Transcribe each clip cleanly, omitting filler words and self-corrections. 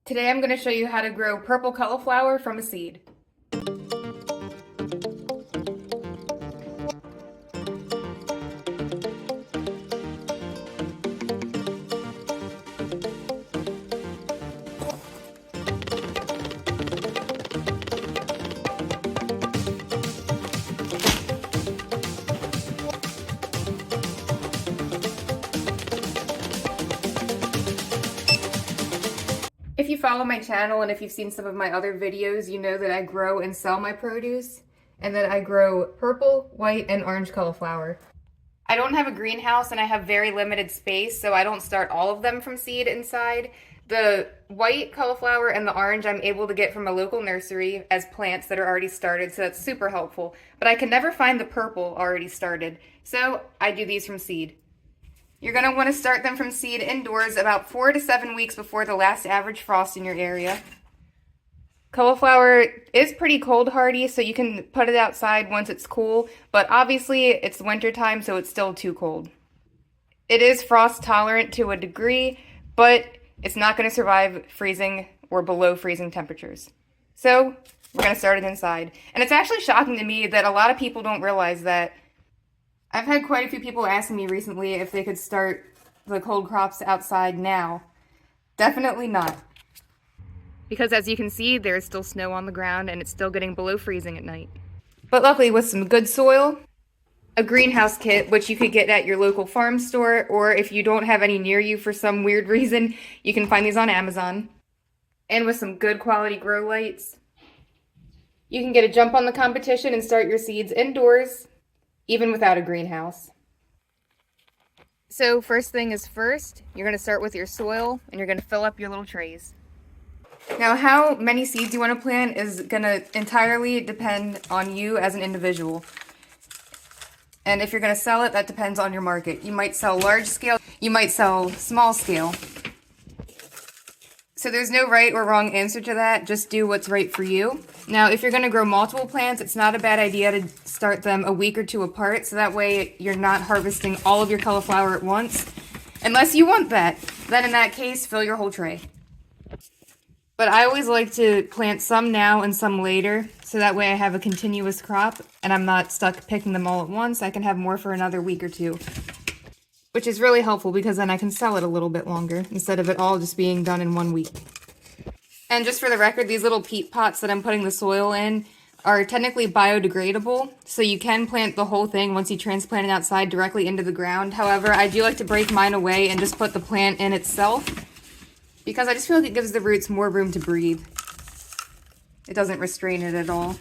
Today I'm going to show you how to grow purple cauliflower from a seed. If you follow my channel and if you've seen some of my other videos, you know that I grow and sell my produce, and that I grow purple, white, and orange cauliflower. I don't have a greenhouse and I have very limited space, so I don't start all of them from seed inside. The white cauliflower and the orange I'm able to get from a local nursery as plants that are already started, so that's super helpful. But I can never find the purple already started, so I do these from seed. You're going to want to start them from seed indoors about 4 to 7 weeks before the last average frost in your area. Cauliflower is pretty cold hardy, so you can put it outside once it's cool, but obviously it's winter time, so it's still too cold. It is frost tolerant to a degree, but it's not going to survive freezing or below freezing temperatures. So we're going to start it inside. And it's actually shocking to me that a lot of people don't realize that. I've had quite a few people asking me recently if they could start the cold crops outside now. Definitely not. Because as you can see, there's still snow on the ground and it's still getting below freezing at night. But luckily with some good soil, a greenhouse kit, which you could get at your local farm store, or if you don't have any near you for some weird reason, you can find these on Amazon. And with some good quality grow lights, you can get a jump on the competition and start your seeds indoors, even without a greenhouse. So first thing is first, you're going to start with your soil and you're going to fill up your little trays. Now how many seeds you want to plant is going to entirely depend on you as an individual. And if you're going to sell it, that depends on your market. You might sell large scale, you might sell small scale. So there's no right or wrong answer to that, just do what's right for you. Now, if you're going to grow multiple plants, it's not a bad idea to start them a week or two apart, so that way you're not harvesting all of your cauliflower at once. Unless you want that, then in that case, fill your whole tray. But I always like to plant some now and some later, so that way I have a continuous crop, and I'm not stuck picking them all at once. I can have more for another week or two. Which is really helpful because then I can sell it a little bit longer instead of it all just being done in 1 week. And just for the record, these little peat pots that I'm putting the soil in are technically biodegradable, so you can plant the whole thing once you transplant it outside directly into the ground. However, I do like to break mine away and just put the plant in itself because I just feel like it gives the roots more room to breathe. It doesn't restrain it at all.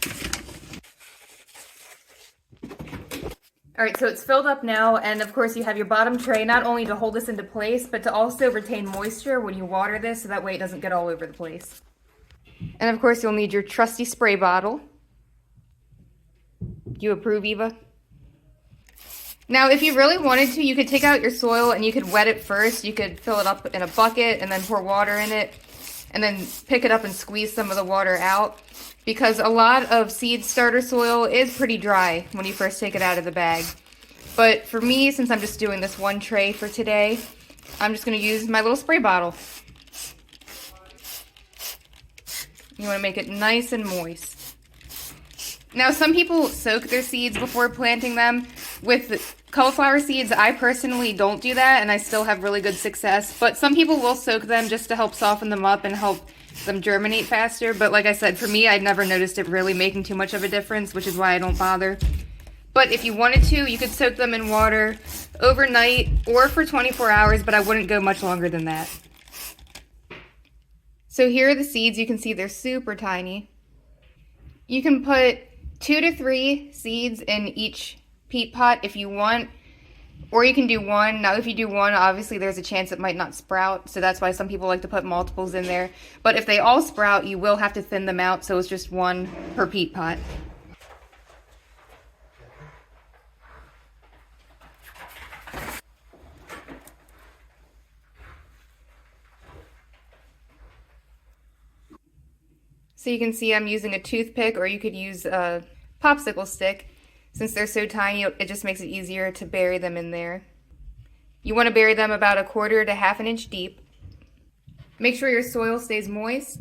Alright, so it's filled up now, and of course you have your bottom tray not only to hold this into place, but to also retain moisture when you water this, so that way it doesn't get all over the place. And of course you'll need your trusty spray bottle. Do you approve, Eva? Now, if you really wanted to, you could take out your soil and you could wet it first. You could fill it up in a bucket and then pour water in it, and then pick it up and squeeze some of the water out. Because a lot of seed starter soil is pretty dry when you first take it out of the bag. But for me, since I'm just doing this one tray for today, I'm just going to use my little spray bottle. You want to make it nice and moist. Now, some people soak their seeds before planting them. With cauliflower seeds, I personally don't do that, and I still have really good success. But some people will soak them just to help soften them up and help them germinate faster, but like I said, for me, I'd never noticed it really making too much of a difference, which is why I don't bother. But if you wanted to, you could soak them in water overnight or for 24 hours, but I wouldn't go much longer than that. So here are the seeds. You can see they're super tiny. You can put 2 to 3 seeds in each peat pot if you want, or you can do one. Now, if you do one, obviously there's a chance it might not sprout, so that's why some people like to put multiples in there. But if they all sprout, you will have to thin them out, so it's just one per peat pot. So you can see I'm using a toothpick, or you could use a popsicle stick. Since they're so tiny, it just makes it easier to bury them in there. You want to bury them about 1/4 to 1/2 inch deep. Make sure your soil stays moist.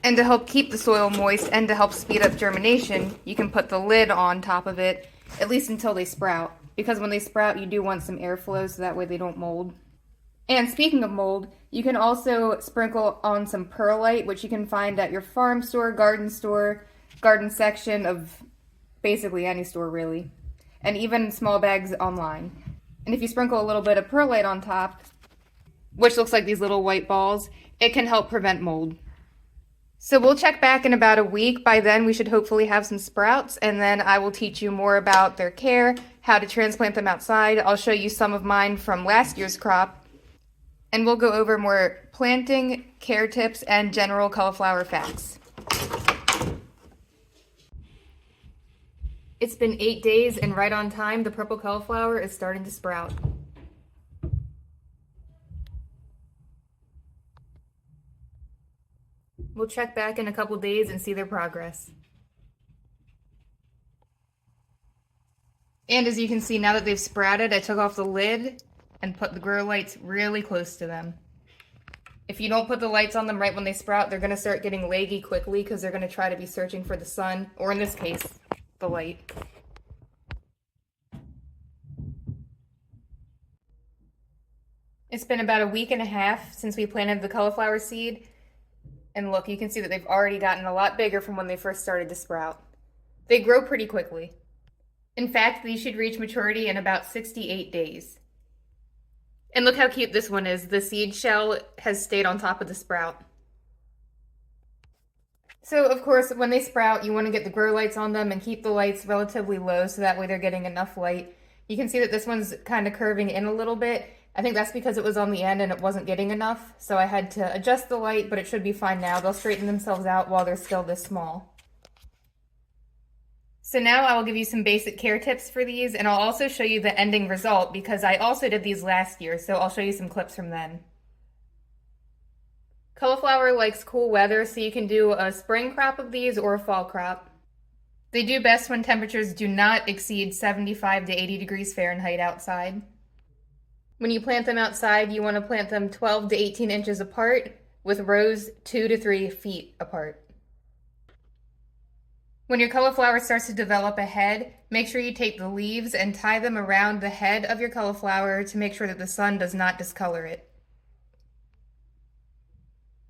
And to help keep the soil moist and to help speed up germination, you can put the lid on top of it, at least until they sprout. Because when they sprout, you do want some airflow so that way they don't mold. And speaking of mold, you can also sprinkle on some perlite, which you can find at your farm store, garden section of basically any store really. And even small bags online. And if you sprinkle a little bit of perlite on top, which looks like these little white balls, it can help prevent mold. So we'll check back in about a week. By then we should hopefully have some sprouts, and then I will teach you more about their care, how to transplant them outside. I'll show you some of mine from last year's crop, and we'll go over more planting, care tips, and general cauliflower facts. It's been 8 days, and right on time, the purple cauliflower is starting to sprout. We'll check back in a couple days and see their progress. And as you can see, now that they've sprouted, I took off the lid and put the grow lights really close to them. If you don't put the lights on them right when they sprout, they're going to start getting leggy quickly because they're going to try to be searching for the sun, or in this case, the light. It's been about a week and a half since we planted the cauliflower seed. And look, you can see that they've already gotten a lot bigger from when they first started to sprout. They grow pretty quickly. In fact, these should reach maturity in about 68 days. And look how cute this one is. The seed shell has stayed on top of the sprout. So, of course, when they sprout, you want to get the grow lights on them and keep the lights relatively low so that way they're getting enough light. You can see that this one's kind of curving in a little bit. I think that's because it was on the end and it wasn't getting enough, so I had to adjust the light, but it should be fine now. They'll straighten themselves out while they're still this small. So now I will give you some basic care tips for these, and I'll also show you the ending result because I also did these last year, so I'll show you some clips from then. Cauliflower likes cool weather, so you can do a spring crop of these or a fall crop. They do best when temperatures do not exceed 75 to 80 degrees Fahrenheit outside. When you plant them outside, you want to plant them 12 to 18 inches apart, with rows 2 to 3 feet apart. When your cauliflower starts to develop a head, make sure you take the leaves and tie them around the head of your cauliflower to make sure that the sun does not discolor it.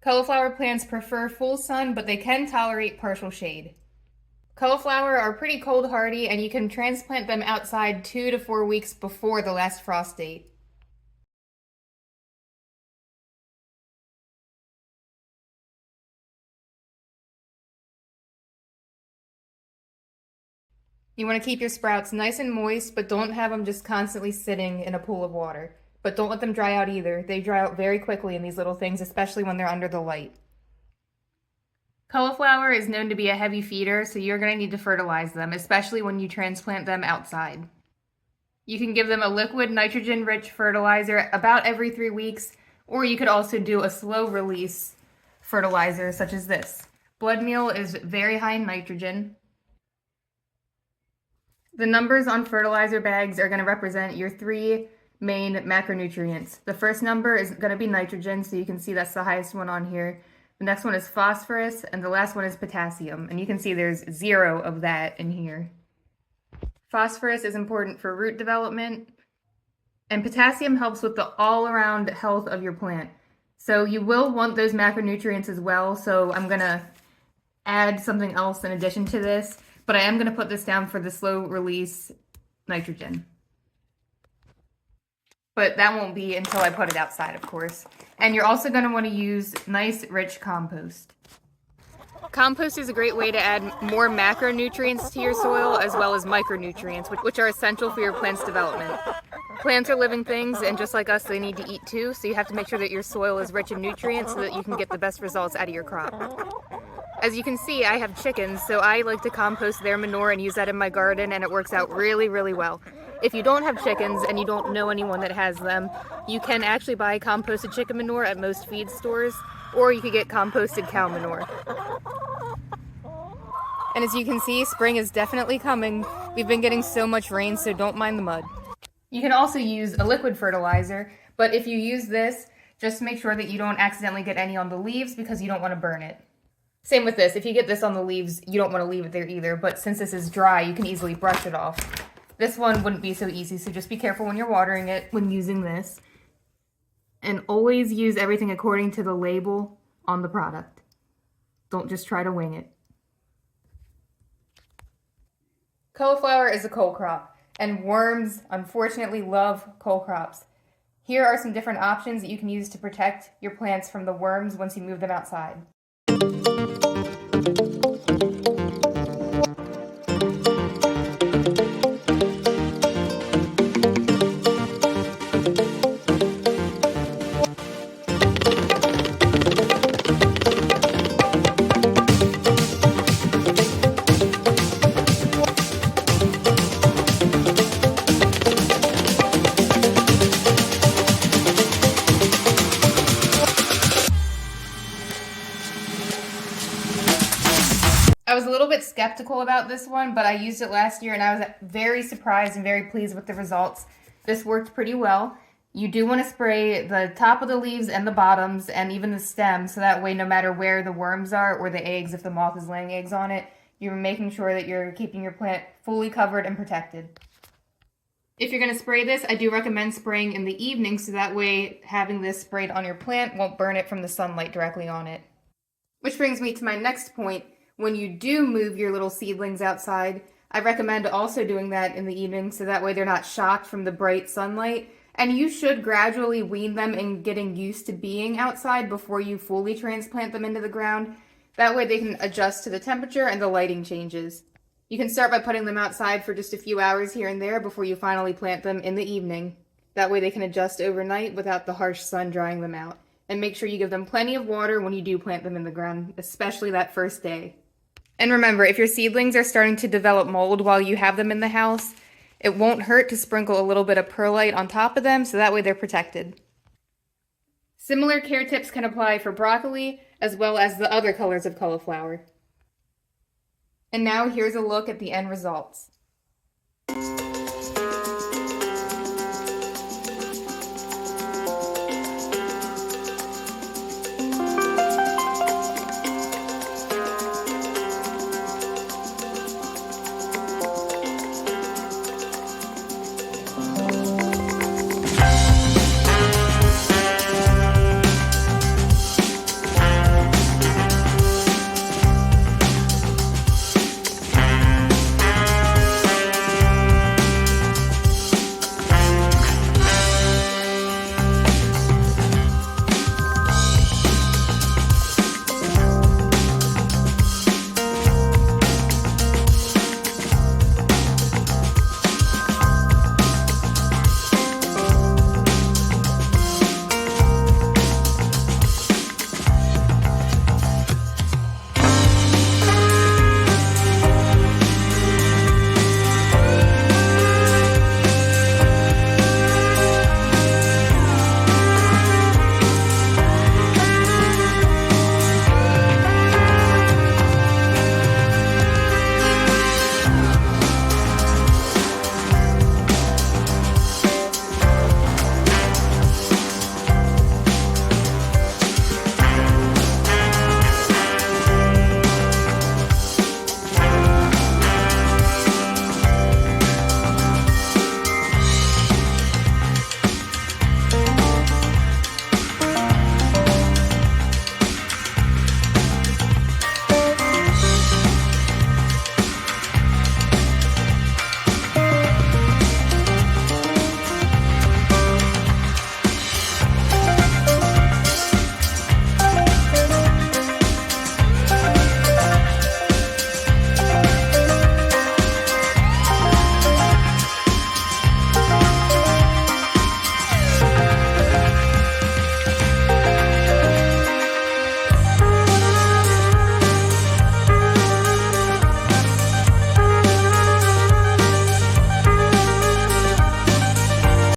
Cauliflower plants prefer full sun, but they can tolerate partial shade. Cauliflower are pretty cold hardy, and you can transplant them outside 2 to 4 weeks before the last frost date. You want to keep your sprouts nice and moist, but don't have them just constantly sitting in a pool of water. But don't let them dry out either. They dry out very quickly in these little things, especially when they're under the light. Cauliflower is known to be a heavy feeder, so you're going to need to fertilize them, especially when you transplant them outside. You can give them a liquid nitrogen-rich fertilizer about every 3 weeks, or you could also do a slow-release fertilizer such as this. Blood meal is very high in nitrogen. The numbers on fertilizer bags are going to represent your 3 main macronutrients. The first number is going to be nitrogen, so you can see that's the highest one on here. The next one is phosphorus, and the last one is potassium, and you can see there's 0 of that in here. Phosphorus is important for root development, and potassium helps with the all-around health of your plant. So you will want those macronutrients as well, so I'm going to add something else in addition to this. But I am going to put this down for the slow release nitrogen. But that won't be until I put it outside, of course. And you're also going to want to use nice, rich compost. Compost is a great way to add more macronutrients to your soil as well as micronutrients, which are essential for your plant's development. Plants are living things, and just like us, they need to eat too, so you have to make sure that your soil is rich in nutrients so that you can get the best results out of your crop. As you can see, I have chickens, so I like to compost their manure and use that in my garden, and it works out really, really well. If you don't have chickens and you don't know anyone that has them, you can actually buy composted chicken manure at most feed stores, or you could get composted cow manure. And as you can see, spring is definitely coming. We've been getting so much rain, so don't mind the mud. You can also use a liquid fertilizer, but if you use this, Just make sure that you don't accidentally get any on the leaves because you don't want to burn it. Same with this. If you get this on the leaves, you don't want to leave it there either, but since this is dry, you can easily brush it off. This one wouldn't be so easy, so just be careful when you're watering it when using this. And always use everything according to the label on the product. Don't just try to wing it. Cauliflower is a cole crop, and worms unfortunately love cole crops. Here are some different options that you can use to protect your plants from the worms once you move them outside. I was a little bit skeptical about this one, but I used it last year and I was very surprised and very pleased with the results. This worked pretty well. You do want to spray the top of the leaves and the bottoms and even the stem, so that way no matter where the worms are or the eggs, if the moth is laying eggs on it, you're making sure that you're keeping your plant fully covered and protected. If you're going to spray this, I do recommend spraying in the evening, so that way having this sprayed on your plant won't burn it from the sunlight directly on it. Which brings me to my next point. When you do move your little seedlings outside, I recommend also doing that in the evening so that way they're not shocked from the bright sunlight. And you should gradually wean them in getting used to being outside before you fully transplant them into the ground. That way they can adjust to the temperature and the lighting changes. You can start by putting them outside for just a few hours here and there before you finally plant them in the evening. That way they can adjust overnight without the harsh sun drying them out. And make sure you give them plenty of water when you do plant them in the ground, especially that first day. And remember, if your seedlings are starting to develop mold while you have them in the house, it won't hurt to sprinkle a little bit of perlite on top of them so that way they're protected. Similar care tips can apply for broccoli as well as the other colors of cauliflower. And now here's a look at the end results.